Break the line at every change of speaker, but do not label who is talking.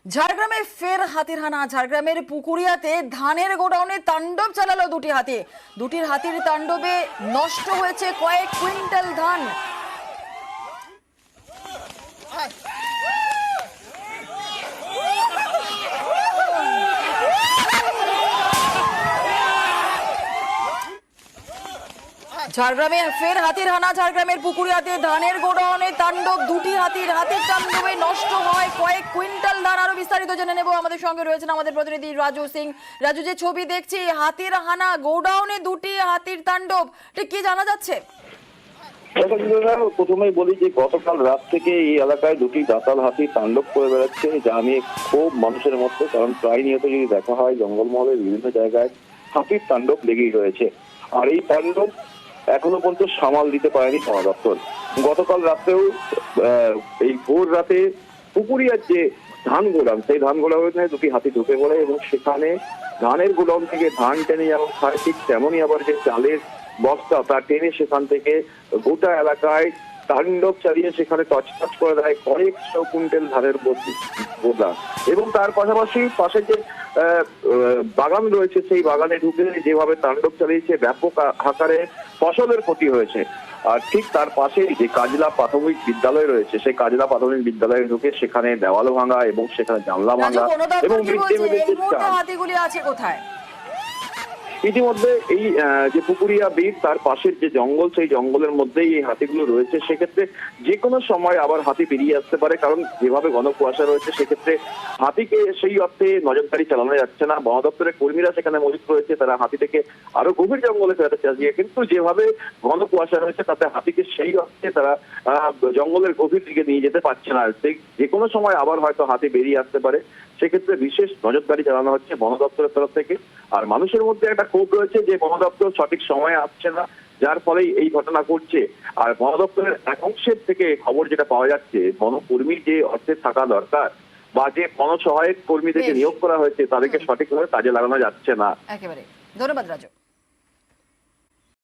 ঝাড়গ্রামে ফের হাতির হানা। ঝাড়গ্রামের পুকুরিয়াতে ধানের গোডাউনে তাণ্ডব চালালো দুটি হাতি। দুটির হাতির তাণ্ডবে নষ্ট হয়েছে কয়েক কুইন্টাল ধান। ঝাড়গ্রামে ফের হাতির হানা। ঝাড়গ্রামের পুকুরিয়াতে ধানের গোডাউনে তাণ্ডব দুটি হাতির তাণ্ডবে নষ্ট হয় কয়েক কুইন্টাল ধান। আরো বিস্তারিত জেনে নেব, আমাদের সঙ্গে রয়েছেন আমাদের প্রতিনিধি রাজু সিং। রাজু, যে ছবি দেখছি হাতির হানা, গোডাউনে দুটি হাতির তাণ্ডব, ঠিক কি জানা যাচ্ছে?
প্রথমেই বলি যে গতকাল রাত থেকে এই এলাকায় দুটি দাতাল হাতি তাণ্ডব করে বেড়াচ্ছে, যা নিয়ে খুব মানুষের মধ্যে, কারণ প্রায় নিয়ত যদি দেখা হয় জঙ্গলমহলের বিভিন্ন জায়গায় হাতির তাণ্ডব লেগেই রয়েছে। আর এই তাণ্ডব এখনো পর্যন্ত সামাল দিতে পারেনি বন দপ্তর। গতকাল রাতেও এই ভোর রাতে পুকুরিয়ার যে ধান গোডাউন, সেই ধান গোডাউনে দুটি হাতি ঢুকে পড়ে এবং সেখানে ধানের গোডাউন থেকে ধান টেনে যেমন খায়, ঠিক তেমনই আবার যে চালের বস্তা তা টেনে সেখান থেকে গোটা এলাকায় তাণ্ডব চালিয়ে সেখানে তছনছ করে দেয় কয়েকশো কুইন্টাল ধানের বোঝা। এবং তার পাশাপাশি পাশে যে বাগান রয়েছে, সেই বাগানে ঢুকে যেভাবে তাণ্ডব চালিয়েছে, ব্যাপক আকারে ফসলের ক্ষতি হয়েছে। আর ঠিক তার পাশে যে কাজলা প্রাথমিক বিদ্যালয় রয়েছে, সেই কাজলা প্রাথমিক বিদ্যালয়ে ঢুকে সেখানে দেওয়ালও ভাঙা এবং সেখানে জানলা ভাঙা এবং
হাতিগুলি আছে কোথায়?
ইতিমধ্যে এই যে পুকুরিয়া বীর, তার পাশের যে জঙ্গল, সেই জঙ্গলের মধ্যেই এই হাতিগুলো রয়েছে। সেক্ষেত্রে যে কোনো সময় আবার হাতি বেরিয়ে আসতে পারে, কারণ যেভাবে ঘন কুয়াশা রয়েছে সেক্ষেত্রে হাতিকে সেই অর্থে নজরদারি চালানো যাচ্ছে না। বন দপ্তরের কর্মীরা সেখানে মজুত রয়েছে, তারা হাতিটাকে আরো গভীর জঙ্গলে ফেরাতে চাইছে, কিন্তু যেভাবে ঘন কুয়াশা রয়েছে তাতে হাতিকে সেই অর্থে তারা জঙ্গলের গভীর দিকে নিয়ে যেতে পারছে না। যে কোনো সময় আবার হয়তো হাতি বেরিয়ে আসতে পারে, সেক্ষেত্রে বিশেষ নজরদারি চালানো হচ্ছে বন দপ্তরের তরফ থেকে। আর মানুষের মধ্যে একটা ক্ষোভ রয়েছে যে বন দপ্তর সঠিক সময়ে আসছে না, যার ফলেই এই ঘটনা ঘটছে। আর বন দপ্তরের এক অংশের থেকে খবর যেটা পাওয়া যাচ্ছে, বনকর্মীর যে অর্থে থাকা দরকার বা যে বন সহায়ক কর্মীদেরকে নিয়োগ করা হয়েছে, তাদেরকে সঠিকভাবে কাজে লাগানো যাচ্ছে না।
একেবারে ধন্যবাদ রাজু।